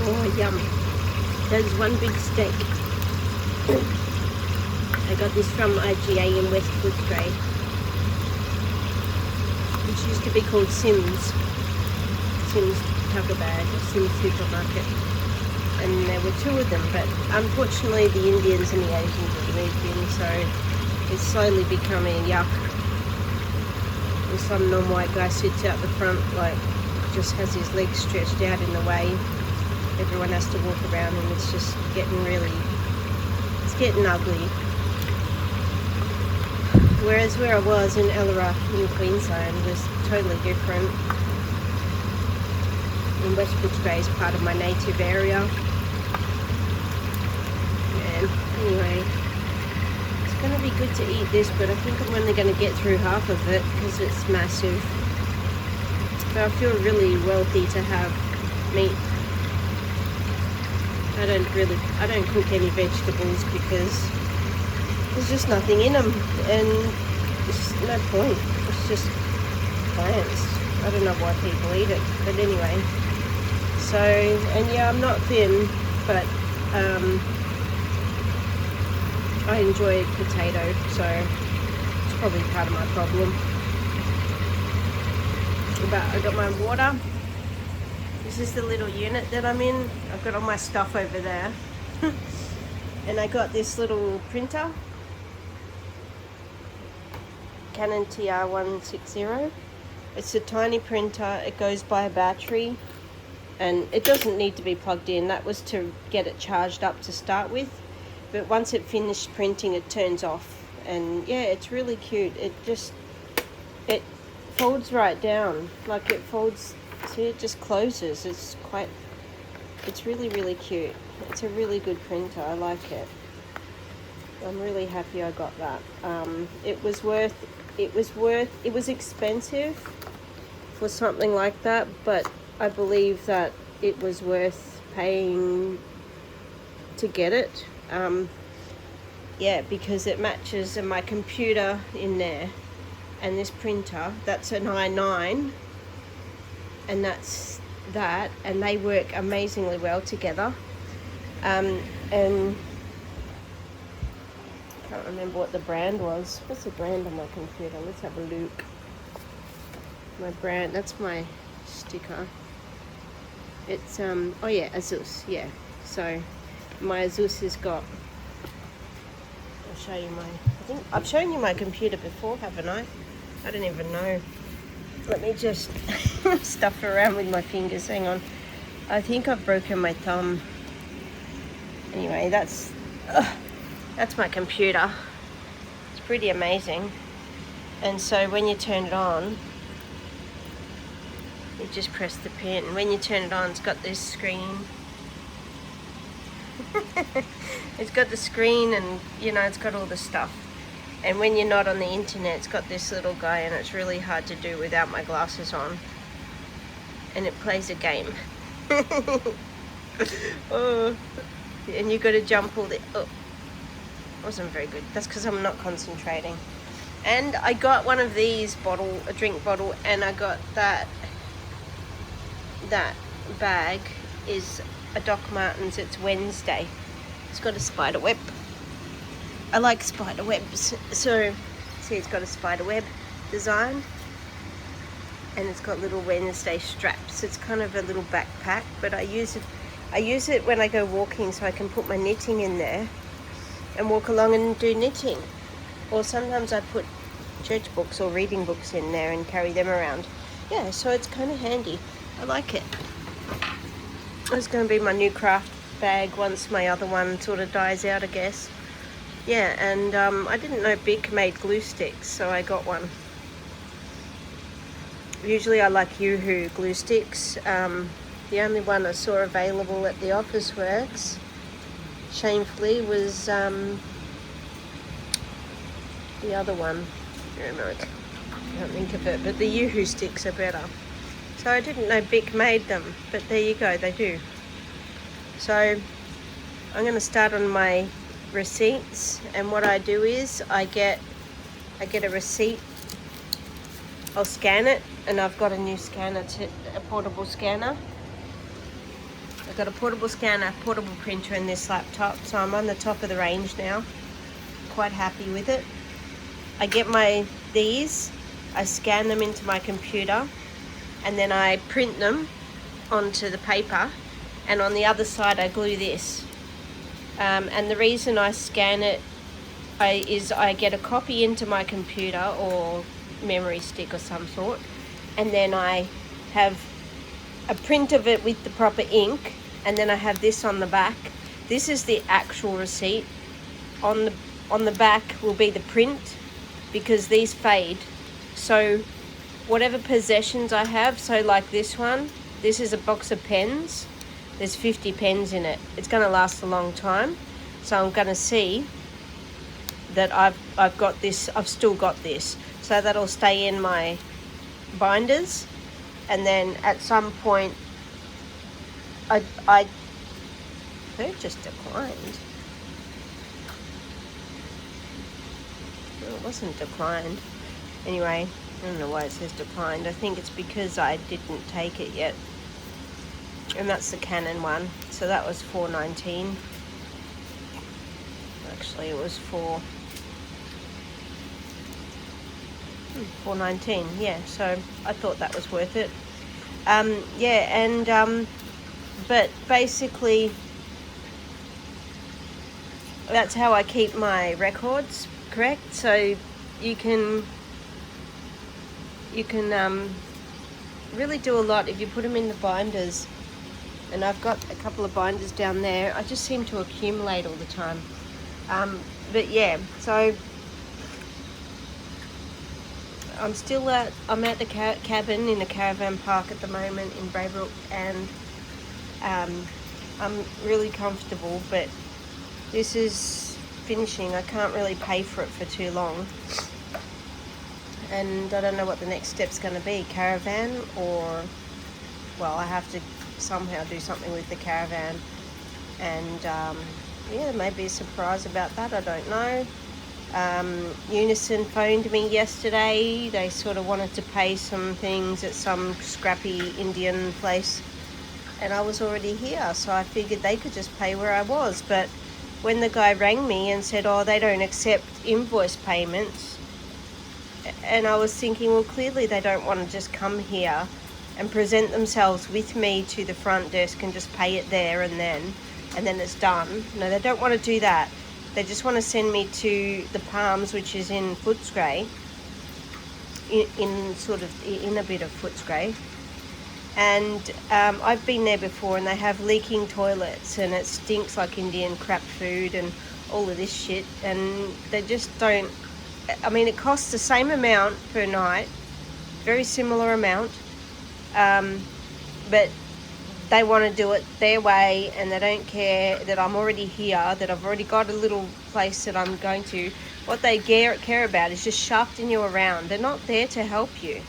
Oh, yum. That is one big steak. I got this from IGA in West Footscray, which used to be called Sims Tucker Bag or Sims Supermarket. And there were two of them, but unfortunately the Indians and the Asians have moved in, so it's slowly becoming yuck. And some non-white guy sits out the front, like, just has his legs stretched out in the way. Everyone has to walk around, and it's just getting ugly. Whereas where I was in Ellora in Queensland was totally different. In West Footscray is part of my native area. And anyway, it's going to be good to eat this, but I think I'm only going to get through half of it because it's massive. But I feel really wealthy to have meat. I don't cook any vegetables because there's just nothing in them, and it's no point. It's just plants. I don't know why people eat it, but anyway. So, and yeah, I'm not thin, but I enjoy potato, so it's probably part of my problem. But I got my water. This is the little unit that I'm in. I've got all my stuff over there. And I got this little printer, Canon TR160. It's a tiny printer. It goes by a battery, and it doesn't need to be plugged in. That was to get it charged up to start with, but once it finished printing, it turns off. And yeah, it's really cute. It folds right down, like it folds. See, it just closes. It's really, really cute. It's a really good printer. I like it. I'm really happy I got that. It was expensive for something like that, but I believe that it was worth paying to get it. Yeah, because it matches my computer in there, and this printer, that's an i9, and that's that, and they work amazingly well together. And I can't remember what the brand was. What's the brand on my computer? Let's have a look. My brand, that's my sticker. It's oh yeah, Asus, yeah. So my Asus has got, I'll show you I think I've shown you my computer before, haven't I? I don't even know. Let me just stuff around with my fingers. Hang on. I think I've broken my thumb. Anyway, that's my computer. It's pretty amazing. And so when you turn it on, you just press the pin. When you turn it on, it's got this screen. It's got the screen, and you know, it's got all the stuff. And when you're not on the internet, it's got this little guy, and it's really hard to do without my glasses on. And it plays a game. Oh, and you got to jump all the. Oh, wasn't very good. That's because I'm not concentrating. And I got one of these a drink bottle, and I got that bag is a Doc Martens. It's Wednesday. It's got a spider web. I like spider webs. So see, it's got a spider web design, and it's got little Wednesday straps. It's kind of a little backpack, but I use it when I go walking, so I can put my knitting in there and walk along and do knitting. Or sometimes I put church books or reading books in there and carry them around. Yeah, so it's kind of handy. I like it. It's going to be my new craft bag once my other one sort of dies out, I guess. Yeah, and I didn't know Bic made glue sticks, so I got one. Usually I like Yoo-Hoo glue sticks. The only one I saw available at the Office Works, shamefully, was the other one. I can't think of it, but the Yoo-Hoo sticks are better. So I didn't know Bic made them, but there you go, they do. So I'm going to start on my receipts, and what I do is I get a receipt, I'll scan it, and I've got a new scanner, a portable scanner. I've got a portable scanner, portable printer and this laptop, so I'm on the top of the range now. Quite happy with it. I get these, I scan them into my computer, and then I print them onto the paper, and on the other side I glue this. And the reason I scan it is I get a copy into my computer or memory stick or some sort, and then I have a print of it with the proper ink, and then I have this on the back. This is the actual receipt. On the back will be the print, because these fade. So whatever possessions I have, so like this one, this is a box of pens. There's 50 pens in it. It's going to last a long time. So I'm going to see that I've got this, I've still got this. So that'll stay in my binders. And then at some point, it just declined. No, it wasn't declined. Anyway, I don't know why it says declined. I think it's because I didn't take it yet. And that's the Canon one. So that was $4.19. Actually, it was $4.19. Yeah, so I thought that was worth it. Yeah, and but basically that's how I keep my records correct. So you can really do a lot if you put them in the binders. And I've got a couple of binders down there. I just seem to accumulate all the time. But yeah, so I'm at the cabin in a caravan park at the moment in Braybrook, and I'm really comfortable, but this is finishing. I can't really pay for it for too long, and I don't know what the next step's going to be, caravan, or, well, I have to somehow do something with the caravan, and yeah, maybe a surprise about that, I don't know. Unison phoned me yesterday. They sort of wanted to pay some things at some scrappy Indian place, and I was already here, so I figured they could just pay where I was. But when the guy rang me and said, oh, they don't accept invoice payments, and I was thinking, well, clearly they don't want to just come here and present themselves with me to the front desk and just pay it there and then it's done. No, they don't want to do that. They just want to send me to the Palms, which is in Footscray, in a bit of Footscray. And I've been there before, and they have leaking toilets, and it stinks like Indian crap food and all of this shit. And they just don't, I mean, it costs the same amount per night, very similar amount, but they want to do it their way, and they don't care that I'm already here, that I've already got a little place that I'm going to. What they care about is just shafting you around. They're not there to help you.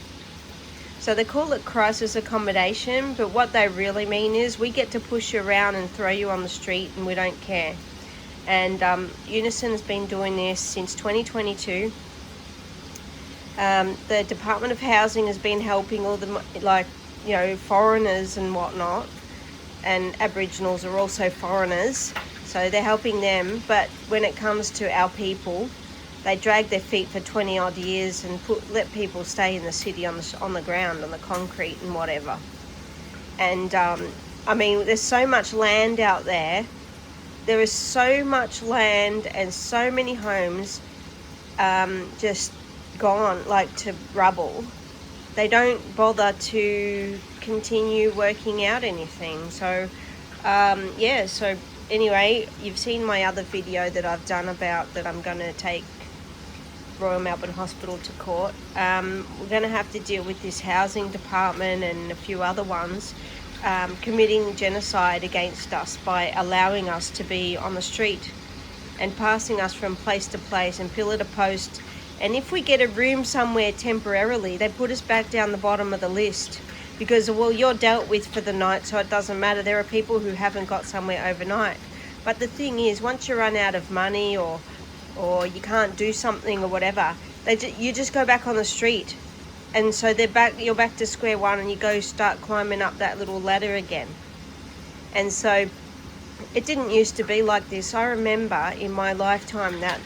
So they call it crisis accommodation, but what they really mean is we get to push you around and throw you on the street, and we don't care. And Unison has been doing this since 2022. The Department of Housing has been helping all the, like, you know, foreigners and whatnot, and Aboriginals are also foreigners, so they're helping them. But when it comes to our people, they drag their feet for 20 odd years and let people stay in the city on the ground, on the concrete and whatever. And I mean, there's so much land out there. There is so much land and so many homes just gone, like, to rubble. They don't bother to continue working out anything. So yeah, so anyway, you've seen my other video that I've done about that I'm going to take Royal Melbourne Hospital to court. We're going to have to deal with this housing department and a few other ones committing genocide against us by allowing us to be on the street and passing us from place to place and pillar to post. And if we get a room somewhere temporarily, they put us back down the bottom of the list because, well, you're dealt with for the night, so it doesn't matter. There are people who haven't got somewhere overnight. But the thing is, once you run out of money or you can't do something or whatever, you just go back on the street. And so you're back to square one, and you go start climbing up that little ladder again. And so it didn't used to be like this. I remember in my lifetime that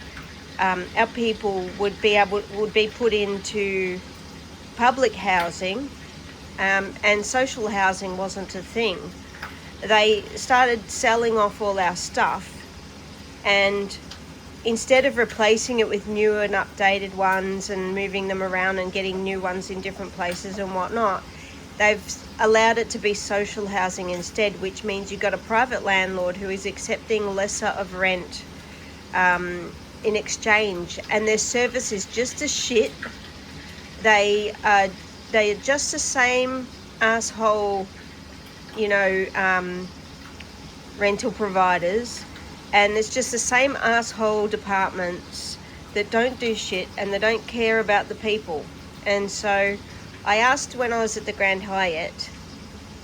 our people would be put into public housing, and social housing wasn't a thing. They started selling off all our stuff, and instead of replacing it with new and updated ones and moving them around and getting new ones in different places and whatnot, they've allowed it to be social housing instead, which means you've got a private landlord who is accepting lesser of rent in exchange, and their service is just as shit. They are just the same asshole, rental providers, and it's just the same asshole departments that don't do shit and they don't care about the people. And so I asked when I was at the Grand Hyatt,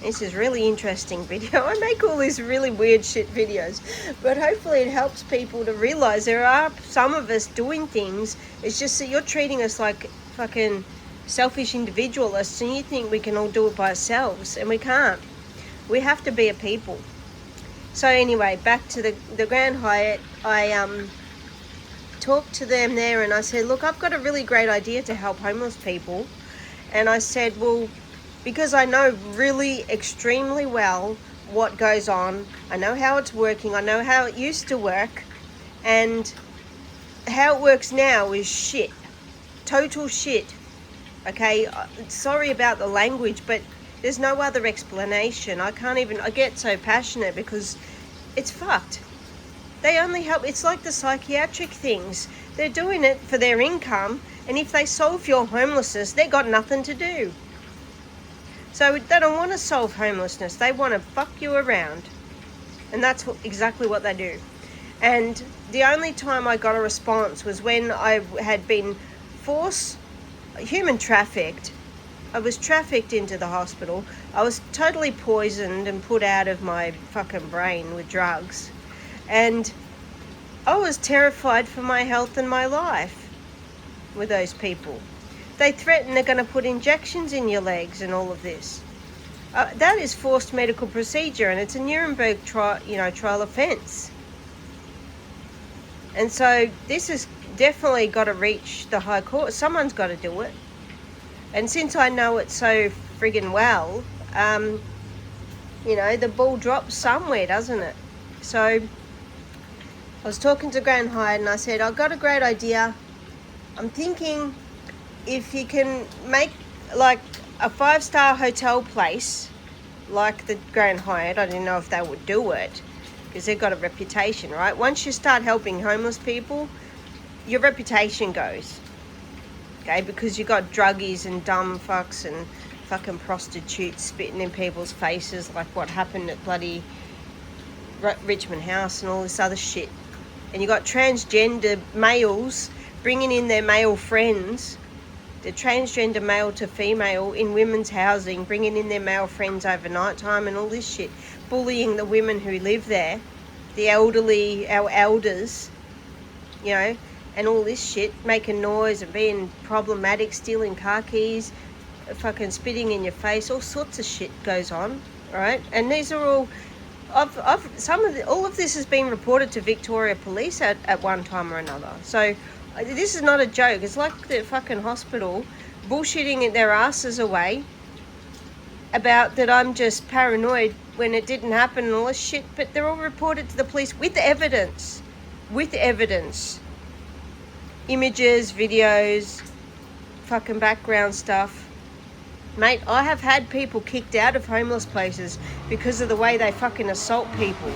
this is really interesting video. I make all these really weird shit videos, but hopefully it helps people to realize there are some of us doing things. It's just that you're treating us like fucking selfish individualists, and you think we can all do it by ourselves, and we can't. We have to be a people. So anyway, back to the Grand Hyatt. I talked to them there and I said, look, I've got a really great idea to help homeless people. And I said, well, because I know really extremely well what goes on, I know how it's working, I know how it used to work, and how it works now is shit. Total shit. Okay, sorry about the language, but there's no other explanation. I get so passionate because it's fucked. They only help, it's like the psychiatric things. They're doing it for their income, and if they solve your homelessness, they got nothing to do. So they don't want to solve homelessness. They want to fuck you around. And that's exactly what they do. And the only time I got a response was when I had been human trafficked. I was trafficked into the hospital. I was totally poisoned and put out of my fucking brain with drugs. And I was terrified for my health and my life with those people. They threaten they're going to put injections in your legs and all of this. That is forced medical procedure, and it's a Nuremberg trial offence. And so this has definitely got to reach the High Court. Someone's got to do it. And since I know it so friggin' well, the ball drops somewhere, doesn't it? So I was talking to Grand Hyatt and I said, I've got a great idea. I'm thinking if you can make like a 5-star hotel place like the Grand Hyatt. I didn't know if they would do it because they've got a reputation, right? Once you start helping homeless people, your reputation goes. Okay, because you got druggies and dumb fucks and fucking prostitutes spitting in people's faces like what happened at bloody Richmond House and all this other shit. And you got transgender males bringing in their male friends, the transgender male to female in women's housing, bringing in their male friends overnight time and all this shit, bullying the women who live there, the elderly, our elders, and all this shit, making noise and being problematic, stealing car keys, fucking spitting in your face, all sorts of shit goes on, right? And these are all, all of this has been reported to Victoria Police at one time or another. So this is not a joke. It's like the fucking hospital bullshitting their asses away about that I'm just paranoid when it didn't happen and all this shit, but they're all reported to the police with evidence. Images, videos, fucking background stuff. Mate, I have had people kicked out of homeless places because of the way they fucking assault people.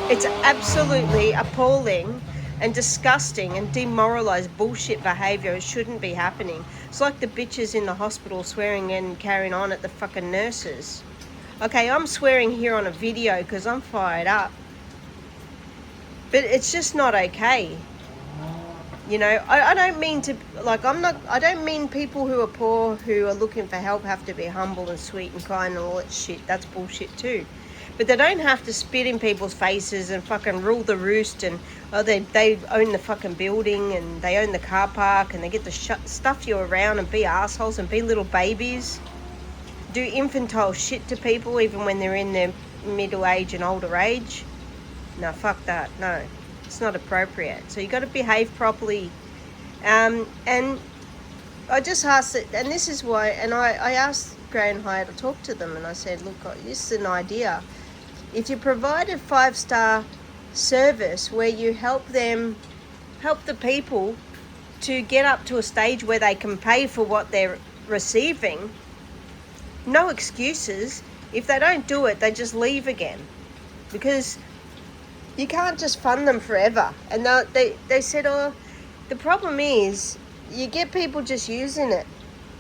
It's absolutely appalling and disgusting and demoralised bullshit behaviour. It shouldn't be happening. It's like the bitches in the hospital swearing and carrying on at the fucking nurses. Okay, I'm swearing here on a video because I'm fired up. But it's just not okay. I don't mean to, I don't mean people who are poor, who are looking for help have to be humble and sweet and kind and all that shit. That's bullshit too. But they don't have to spit in people's faces and fucking rule the roost and, they own the fucking building and they own the car park and they get to stuff you around and be assholes and be little babies. Do infantile shit to people even when they're in their middle age and older age. No, fuck that. No, it's not appropriate. So you got to behave properly. And I just asked it, and this is why, and I asked Gray and Hyatt to talk to them, and I said, look, this is an idea. If you provide a 5-star service where you help the people to get up to a stage where they can pay for what they're receiving, no excuses. If they don't do it, they just leave again, because you can't just fund them forever. And they said, oh, the problem is you get people just using it,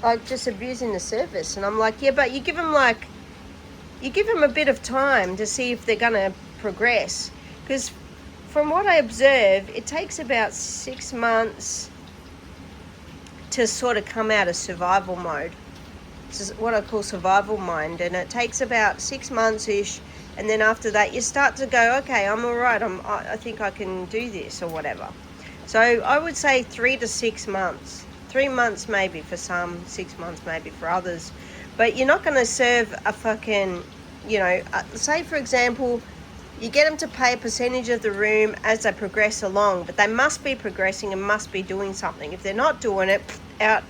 like just abusing the service. And I'm like, yeah, but you give them a bit of time to see if they're going to progress. Because from what I observe, it takes about 6 months to sort of come out of survival mode. This is what I call survival mind, and it takes about 6 months-ish, and then after that you start to go, okay, I'm all right, I think I can do this or whatever. So I would say 3 to 6 months. 3 months maybe for some, 6 months maybe for others. But you're not going to serve a fucking, say for example, you get them to pay a percentage of the room as they progress along, but they must be progressing and must be doing something. If they're not doing it, out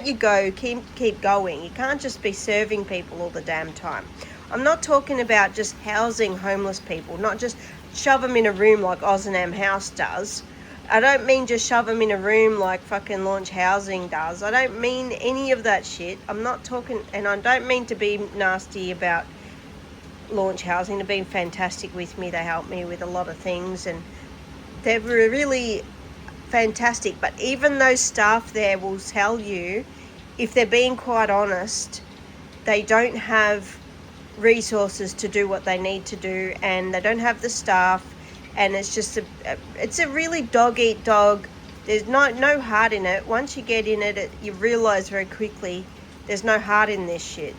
you go, keep going. You can't just be serving people all the damn time. I'm not talking about just housing homeless people, not just shove them in a room like Ozanam House does. I don't mean just shove them in a room like fucking Launch Housing does. I don't mean any of that shit. I'm not talking, and I don't mean to be nasty about Launch Housing. They've been fantastic with me. They helped me with a lot of things, and they were really fantastic. But even those staff there will tell you, if they're being quite honest, they don't have resources to do what they need to do, and they don't have the staff, and it's just it's a really dog eat dog. There's no heart in it. Once you get in it, you realize very quickly there's no heart in this shit,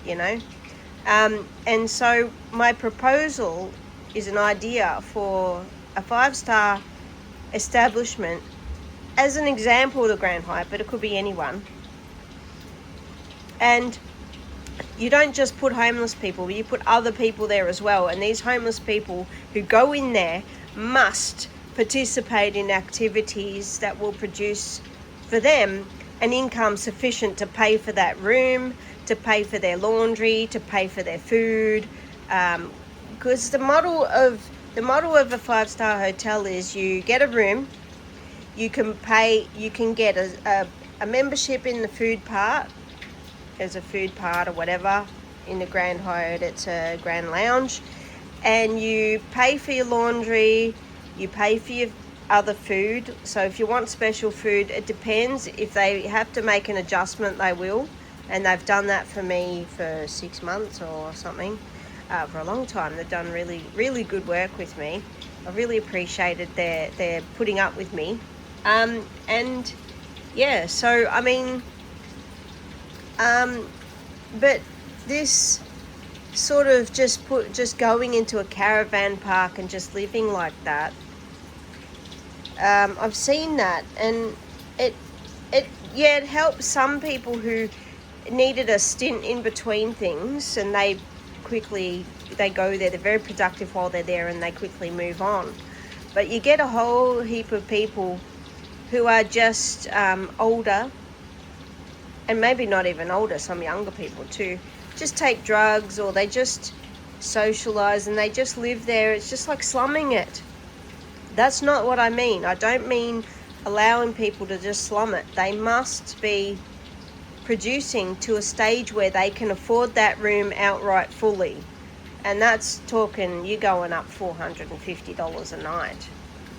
and so my proposal is an idea for a 5-star establishment, as an example of the Grand Hyatt, but it could be anyone. And you don't just put homeless people, but you put other people there as well. And these homeless people who go in there must participate in activities that will produce for them an income sufficient to pay for that room, to pay for their laundry, to pay for their food. Because the model of a 5-star hotel is you get a room, you can get a membership in the food part. There's a food part or whatever. In the Grand Hyatt, it's a Grand Lounge, and you pay for your laundry, you pay for your other food. So if you want special food, it depends. If they have to make an adjustment, they will, and they've done that for me for 6 months or something, for a long time. They've done really, really good work with me. I really appreciated their putting up with me, and yeah. So I mean, but this sort of just going into a caravan park and just living like that, I've seen that, and it helps some people who needed a stint in between things, and they go there, they're very productive while they're there, and they quickly move on. But you get a whole heap of people who are just older, and maybe not even older, some younger people too, just take drugs, or they just socialize and they just live there. It's just like slumming it. That's not what I mean. I don't mean allowing people to just slum it. They must be producing to a stage where they can afford that room outright fully. And that's talking, you're going up $450 a night,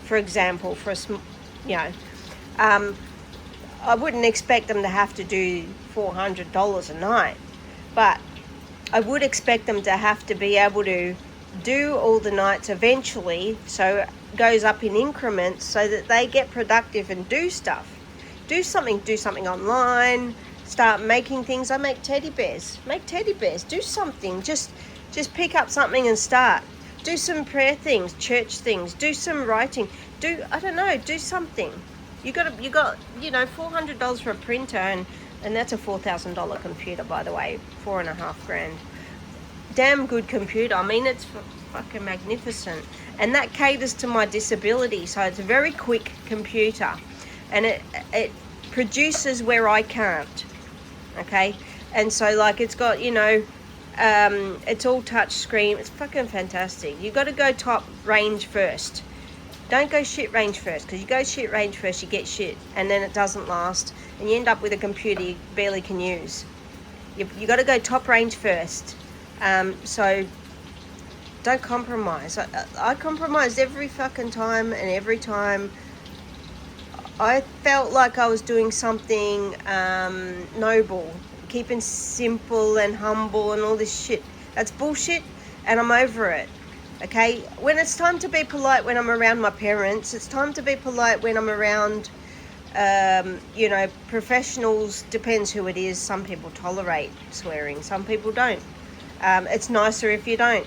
for example, for I wouldn't expect them to have to do $400 a night, but I would expect them to have to be able to do all the nights eventually, so it goes up in increments so that they get productive and do stuff. Do something online, start making things. I make teddy bears. Do something. Just pick up something and start. Do some prayer things, church things, do some writing. Do something. You got $400 for a printer, and that's a $4,000 computer, by the way, $4,500. damn good computer. I mean, it's fucking magnificent, and that caters to my disability. So it's a very quick computer, and it produces where I can't. Okay, and so like it's got, you know, it's all touch screen. It's fucking fantastic. You got to go top range first. Don't go shit range first, because you go shit range first, you get shit, and then it doesn't last, and you end up with a computer you barely can use. You got to go top range first. So don't compromise. I compromised every fucking time, and every time I felt like I was doing something noble, keeping simple and humble and all this shit. That's bullshit, and I'm over it. Okay, when it's time to be polite when I'm around my parents, it's time to be polite when I'm around, you know, professionals. Depends who it is. Some people tolerate swearing, some people don't. It's nicer if you don't.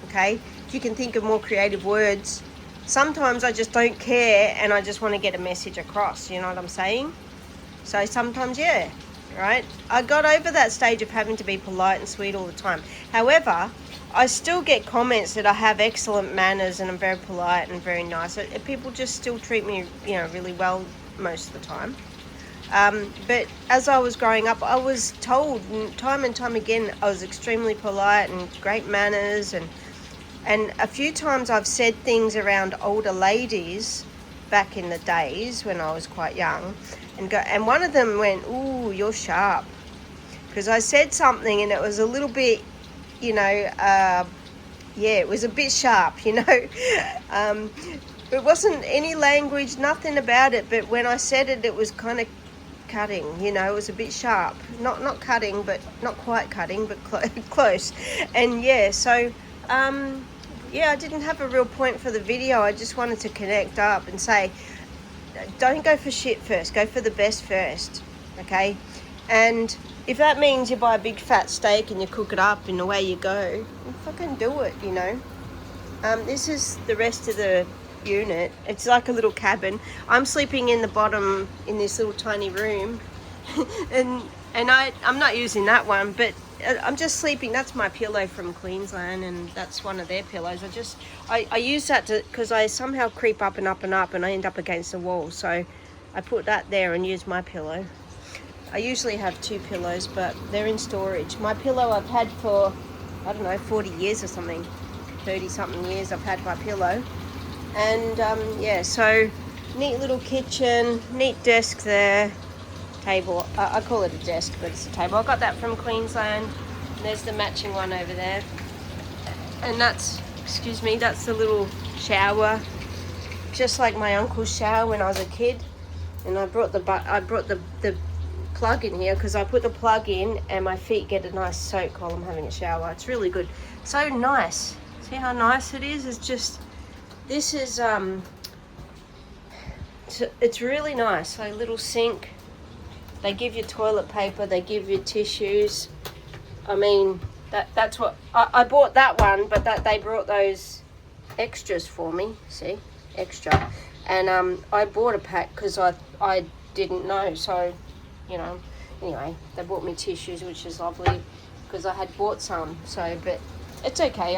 Okay, if you can think of more creative words. Sometimes I just don't care, and I just want to get a message across. You know what I'm saying? So sometimes, yeah, right? I got over that stage of having to be polite and sweet all the time. However, I still get comments that I have excellent manners and I'm very polite and very nice. People just still treat me, you know, really well most of the time. But as I was growing up, I was told time and time again I was extremely polite and great manners, and a few times I've said things around older ladies back in the days when I was quite young, and one of them went, "Ooh, you're sharp," because I said something and it was a little bit, you know, yeah, it was a bit sharp, you know. It wasn't any language, nothing about it, but when I said it, it was kind of cutting, you know. It was a bit sharp, not cutting, but not quite cutting, but close. And yeah, so yeah, I didn't have a real point for the video. I just wanted to connect up and say, don't go for shit first, go for the best first. Okay, and if that means you buy a big fat steak and you cook it up and away you go, you fucking do it, you know. This is the rest of the unit. It's like a little cabin. I'm sleeping in the bottom in this little tiny room, and I'm not using that one, but I'm just sleeping. That's my pillow from Queensland, and that's one of their pillows. I use that because I somehow creep up and up and up, and I end up against the wall. So I put that there and use my pillow. I usually have two pillows, but they're in storage. My pillow I've had for, I don't know, 40 years or something. 30 something years I've had my pillow. And yeah, so neat little kitchen, neat desk there, table. I call it a desk, but it's a table. I got that from Queensland. And there's the matching one over there. And that's, excuse me, that's the little shower, just like my uncle's shower when I was a kid. And I brought the plug in here because I put the plug in and my feet get a nice soak while I'm having a shower. It's really good. So nice. See how nice it is? It's just, this is it's really nice. A little sink. They give you toilet paper, they give you tissues. I mean, that's what I bought that one, but they brought those extras for me. See, extra. And I bought a pack because I didn't know, so you know, anyway, they bought me tissues, which is lovely because I had bought some. So, but it's okay,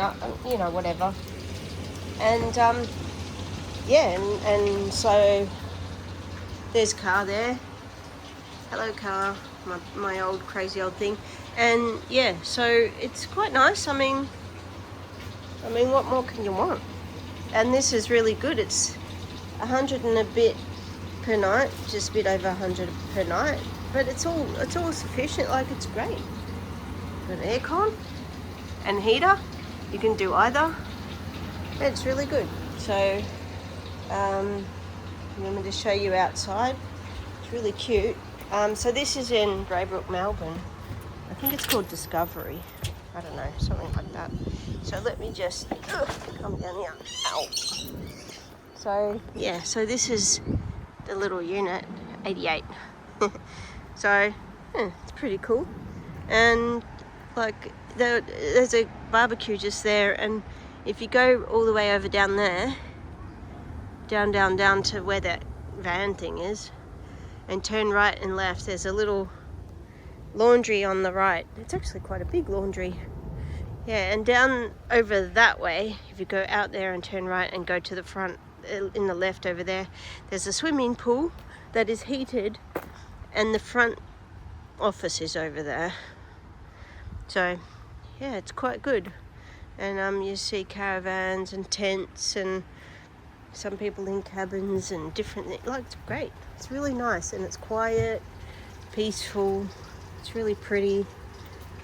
you know, whatever. And yeah, and so there's car there. Hello car, my old crazy old thing. And yeah, so it's quite nice. I mean, what more can you want? And this is really good. It's 100 and a bit per night, just a bit over 100 per night. But it's all sufficient. Like, it's great. Got an aircon and heater. You can do either. It's really good. So, let me just show you outside. It's really cute. So this is in Braybrook, Melbourne. I think it's called Discovery. I don't know, something like that. So let me just come down here. Ow. So yeah, so this is the little unit, 88. So it's pretty cool. And like there's a barbecue just there, and if you go all the way over down there, down to where that van thing is, and turn right and left, there's a little laundry on the right. It's actually quite a big laundry. Yeah, and down over that way, if you go out there and turn right and go to the front, in the left over there, there's a swimming pool that is heated, and the front office is over there. So yeah, it's quite good. And you see caravans and tents and some people in cabins and different things. Like, it's great. It's really nice, and it's quiet, peaceful. It's really pretty,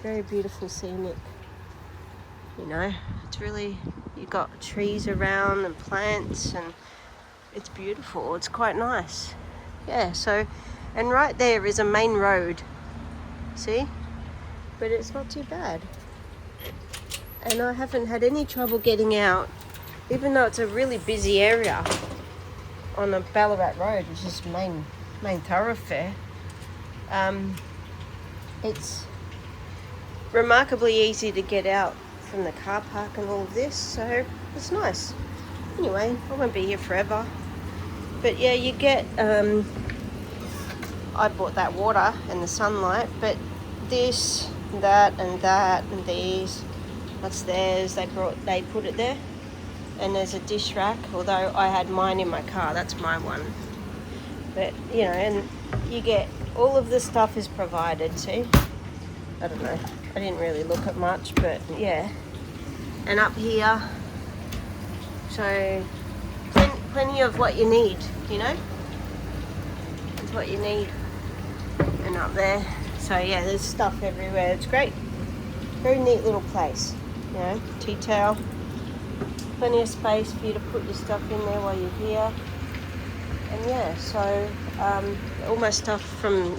very beautiful, scenic. You know, it's really, you got trees around and plants, and it's beautiful. It's quite nice. Yeah, so, and right there is a main road. See? But it's not too bad. And I haven't had any trouble getting out, even though it's a really busy area on the Ballarat Road, which is main thoroughfare. It's remarkably easy to get out from the car park and all of this, so it's nice. Anyway, I won't be here forever. But yeah, you get, I bought that water and the sunlight, but this, that, and these, what's theirs, they put it there. And there's a dish rack, although I had mine in my car, that's my one. But, you know, and you get, all of the stuff is provided, see? I don't know, I didn't really look at much, but yeah. And up here, so plenty of what you need, you know? It's what you need. And up there, so yeah, there's stuff everywhere. It's great. Very neat little place, you know, tea towel. Plenty of space for you to put your stuff in there while you're here. And yeah, so all my stuff from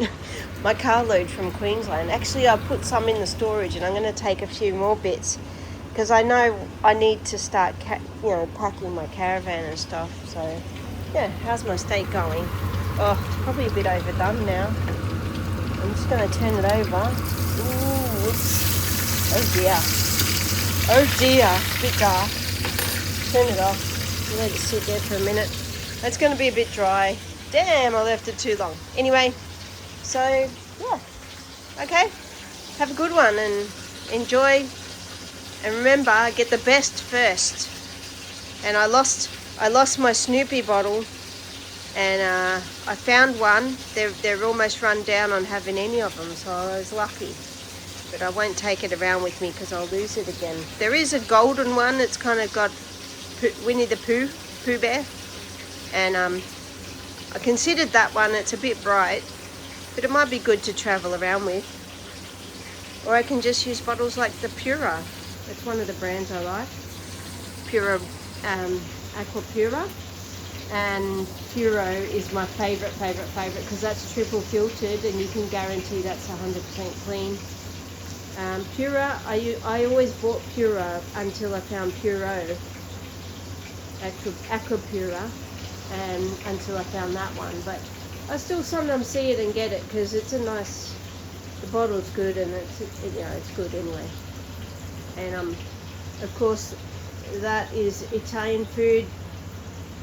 my carload from Queensland. Actually, I put some in the storage, and I'm going to take a few more bits because I know I need to start, packing my caravan and stuff. So yeah, how's my steak going? Oh, it's probably a bit overdone now. I'm just going to turn it over. Ooh, whoops. Oh dear. Oh dear, it's a bit dark. Turn it off. Let it sit there for a minute. It's going to be a bit dry. Damn, I left it too long. Anyway, so yeah. Okay. Have a good one and enjoy. And remember, get the best first. And I lost my Snoopy bottle, and I found one. They're almost run down on having any of them, so I was lucky. But I won't take it around with me because I'll lose it again. There is a golden one. It's kind of got Winnie the Pooh Bear. And I considered that one. It's a bit bright, but it might be good to travel around with. Or I can just use bottles like the Pura. That's one of the brands I like. Pura, Aqua Pura. And Puro is my favourite because that's triple filtered and you can guarantee that's 100% clean. Pura, I always bought Pura until I found Puro, Aqua Pura, and until I found that one. But I still sometimes see it and get it because it's a nice, the bottle's good and it's good anyway. And of course that is Italian food,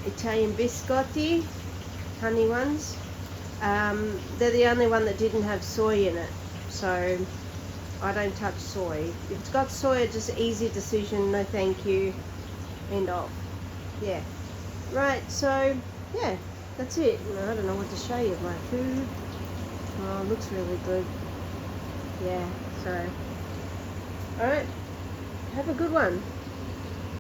Italian biscotti, honey ones. They're the only one that didn't have soy in it, so I don't touch soy. If it's got soy, it's just an easy decision, no thank you, end off. Yeah. Right, so yeah, that's it. I don't know what to show you. My food. Oh, it looks really good. Yeah, so alright. Have a good one.